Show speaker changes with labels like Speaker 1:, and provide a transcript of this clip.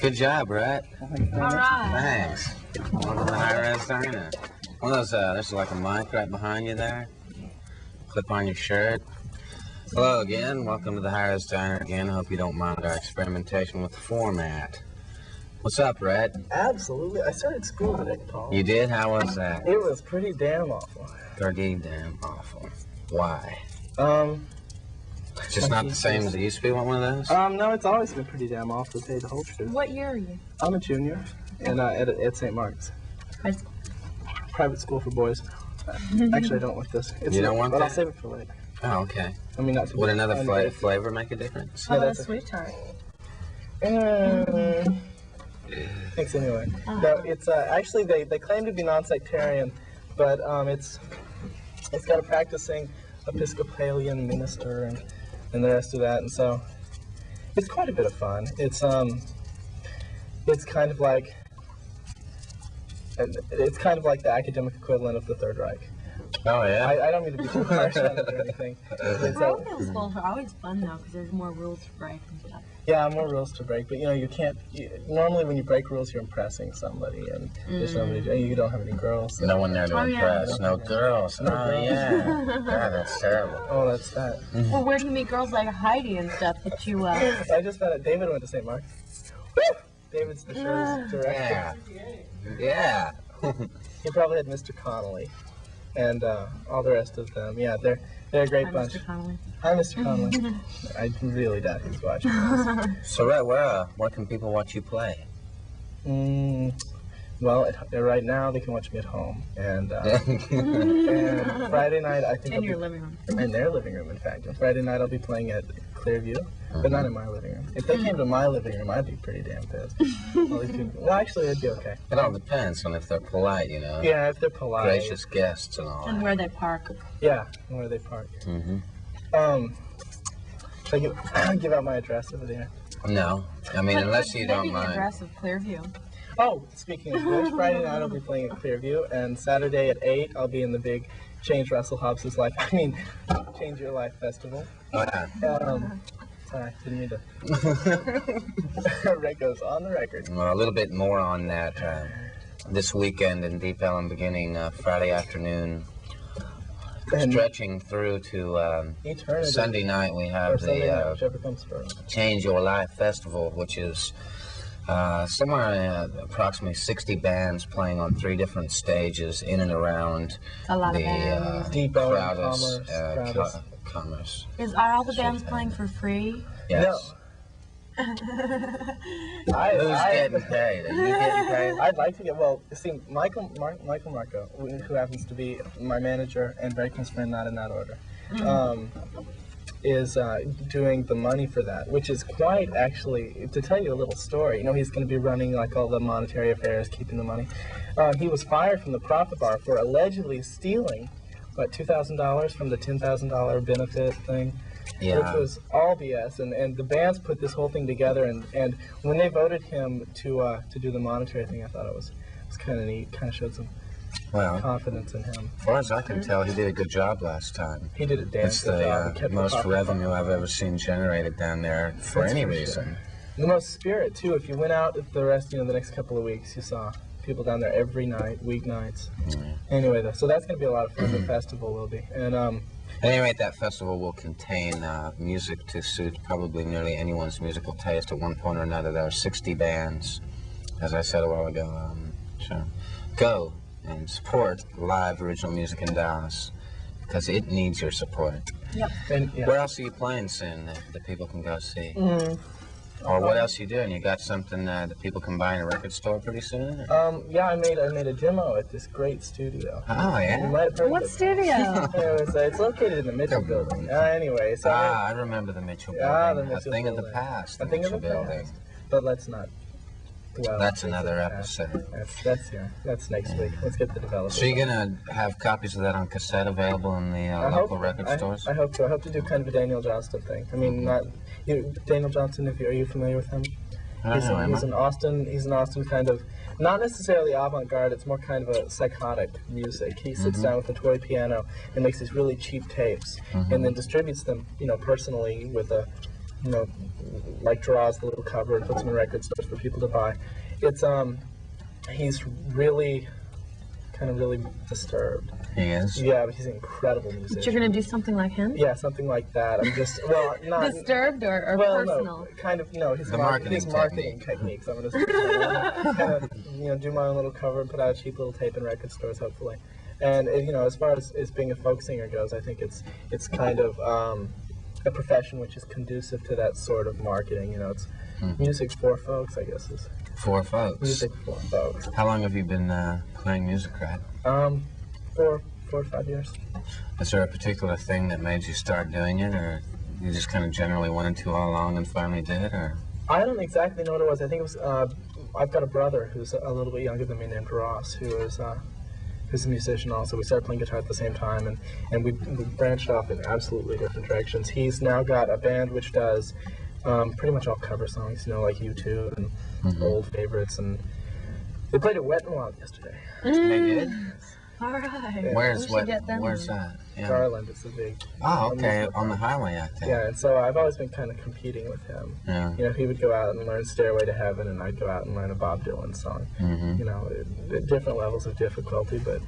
Speaker 1: Good job, Rhett.
Speaker 2: All right.
Speaker 1: Thanks. Welcome to the high-res diner. One of those, there's like a mic right behind you there. Clip on your shirt. Hello again. Welcome to the high-res diner again. Hope you don't mind our experimentation with the format. What's up, Rhett?
Speaker 3: Absolutely. I started school today, Paul.
Speaker 1: You did? How was that?
Speaker 3: It was pretty damn awful.
Speaker 1: Pretty damn awful. Why?
Speaker 3: It's
Speaker 1: just not the same as it used to be, one of those?
Speaker 3: No, it's always been pretty damn awful, to tell you the whole truth.
Speaker 2: What year are you?
Speaker 3: I'm a junior and at St. Mark's.
Speaker 2: High school.
Speaker 3: Private school for boys. Actually, I don't want this.
Speaker 1: You don't want that?
Speaker 3: But I'll save it for later.
Speaker 1: Oh, okay.
Speaker 3: I mean, not to
Speaker 1: Would another flavor make a difference?
Speaker 2: How about a sweet tart?
Speaker 3: Thanks anyway. No, it's actually they claim to be non-sectarian, but it's got a practicing Episcopalian minister and the rest of that, and so it's quite a bit of fun. It's kind of like the academic equivalent of the Third Reich.
Speaker 1: Oh yeah.
Speaker 3: I don't mean to be too harsh on it or anything.
Speaker 2: Parochial schools are always fun though, because there's more rules to break and stuff.
Speaker 3: Yeah, more rules to break, but you know you can't. Normally, when you break rules, you're impressing somebody, and there's nobody. You don't have any girls. So.
Speaker 1: No one there to impress.
Speaker 3: Yeah.
Speaker 1: No girls. Oh yeah. God, that's terrible.
Speaker 3: Oh, that's that.
Speaker 2: Well, where do you meet girls like Heidi and stuff that you?
Speaker 3: I just found out David went to St. Mark's. David's the show's director.
Speaker 1: Yeah.
Speaker 3: He probably had Mr. Connolly, and all the rest of them. Yeah, they're a great
Speaker 2: Hi,
Speaker 3: bunch.
Speaker 2: Mr. Connolly.
Speaker 3: Hi, Mr. Connolly. I really doubt he's watching this.
Speaker 1: So, Rhett, where can people watch you play?
Speaker 3: Well, right now they can watch me at home, and Friday night I think
Speaker 2: In your living room.
Speaker 3: In their living room, in fact. And Friday night I'll be playing at Clearview, but not in my living room. If they came to my living room, I'd be pretty damn pissed. Well, actually, it'd be okay.
Speaker 1: It all depends on if they're polite, you know.
Speaker 3: Yeah, if they're polite.
Speaker 1: Gracious guests and all
Speaker 2: And
Speaker 1: that.
Speaker 2: where they park.
Speaker 3: Yeah, and where they park. Should I give out my address over there?
Speaker 1: No, I mean unless you don't
Speaker 2: Maybe the
Speaker 1: mind.
Speaker 2: address of Clearview.
Speaker 3: Oh, speaking of which, Friday night I'll be playing at Clearview, and Saturday at 8 I'll be in the big Change Russell Hobbs's Life. Change Your Life Festival.
Speaker 1: Oh, yeah.
Speaker 3: Sorry, didn't mean to. Rhett goes on the record.
Speaker 1: Well, a little bit more on that this weekend in Deep Ellum, beginning Friday afternoon, stretching through to
Speaker 3: Eternity.
Speaker 1: Sunday night. We have the
Speaker 3: whichever comes first.
Speaker 1: Change Your Life Festival, which is somewhere approximately 60 bands playing on 3 different stages in and around
Speaker 2: A lot of bands.
Speaker 3: Deep Ellum,
Speaker 1: Commerce.
Speaker 2: Are all the bands playing for free?
Speaker 1: Yes.
Speaker 3: No.
Speaker 1: Who's getting paid? Are you getting paid?
Speaker 3: I'd like to get, well, see, Michael Marco, who happens to be my manager and very close friend, not in that order, is doing the money for that, which is quite, actually, to tell you a little story, you know, he's going to be running like all the monetary affairs, keeping the money. He was fired from the Profit Bar for allegedly stealing, what, $2,000 from the $10,000 benefit thing?
Speaker 1: Yeah.
Speaker 3: Which was all BS, and the bands put this whole thing together, and when they voted him to do the monetary thing, I thought it was kind of neat, kind of showed some confidence in him.
Speaker 1: As far as I can tell, he did a good job last time.
Speaker 3: He did a damn
Speaker 1: It's
Speaker 3: good job. He
Speaker 1: the
Speaker 3: kept
Speaker 1: most revenue I've ever seen generated down there for
Speaker 3: That's
Speaker 1: any
Speaker 3: for
Speaker 1: reason.
Speaker 3: Sure. The most spirit too. If you went out the next couple of weeks, you saw people down there every night, weeknights. Anyway, so that's going to be a lot of fun. The festival will be, and
Speaker 1: At any rate, that festival will contain music to suit probably nearly anyone's musical taste at one point or another. There are 60 bands, as I said a while ago. So go and support live original music in Dallas, because it needs your support.
Speaker 2: Yep.
Speaker 3: and yeah.
Speaker 1: Where else are you playing soon that people can go see? Or what else you doing? You got something that people can buy in a record store pretty soon?
Speaker 3: Yeah, I made a demo at this great studio.
Speaker 1: Oh, yeah?
Speaker 3: You might have heard
Speaker 2: What
Speaker 3: of it.
Speaker 2: studio?
Speaker 3: It's located in the Mitchell building. Anyway, so
Speaker 1: I remember the Mitchell building.
Speaker 3: the Mitchell
Speaker 1: a thing of the
Speaker 3: building.
Speaker 1: past.
Speaker 3: A thing of the
Speaker 1: building.
Speaker 3: past. But let's not. Well,
Speaker 1: That's another episode.
Speaker 3: That's next week. Let's get the developer.
Speaker 1: So you're gonna have copies of that on cassette available in the local record stores?
Speaker 3: I hope so. I hope to do kind of a Daniel Johnston thing. I mean, Daniel Johnston. Are you familiar with him? He's an Austin kind of, not necessarily avant-garde. It's more kind of a psychotic music. He sits down with a toy piano and makes these really cheap tapes, and then distributes them, personally with a you know, like draws the little cover and puts them in record stores for people to buy. It's he's really kind of really disturbed.
Speaker 1: He is?
Speaker 3: Yeah, but he's an incredible musician.
Speaker 2: But you're gonna do something like him?
Speaker 3: Yeah, something like that. I'm just, well, not...
Speaker 2: Disturbed or
Speaker 3: well,
Speaker 2: personal?
Speaker 3: No, kind of, his
Speaker 1: marketing
Speaker 3: techniques. I'm going to kind of, do my own little cover and put out a cheap little tape in record stores, hopefully. And, as far as being a folk singer goes, I think it's kind of a profession which is conducive to that sort of marketing. It's music for folks, I guess. Is
Speaker 1: For folks.
Speaker 3: music for folks.
Speaker 1: How long have you been playing music, Rhett?
Speaker 3: 4 or 5 years.
Speaker 1: Is there a particular thing that made you start doing it, or you just kind of generally wanted to all along and finally did, or?
Speaker 3: I don't exactly know what it was. I think it was, I've got a brother who's a little bit younger than me named Ross, who's a musician also. We started playing guitar at the same time, and we branched off in absolutely different directions. He's now got a band which does pretty much all cover songs, like U2 and old favorites, and they played at Wet n Wild yesterday.
Speaker 1: They did?
Speaker 2: All right.
Speaker 1: Where's
Speaker 2: Where's
Speaker 1: that? Yeah.
Speaker 3: Garland, it's a big...
Speaker 1: Oh, okay, on the highway out there.
Speaker 3: Yeah, and so I've always been kind of competing with him.
Speaker 1: Yeah.
Speaker 3: He would go out and learn Stairway to Heaven, and I'd go out and learn a Bob Dylan song. At different levels of difficulty, but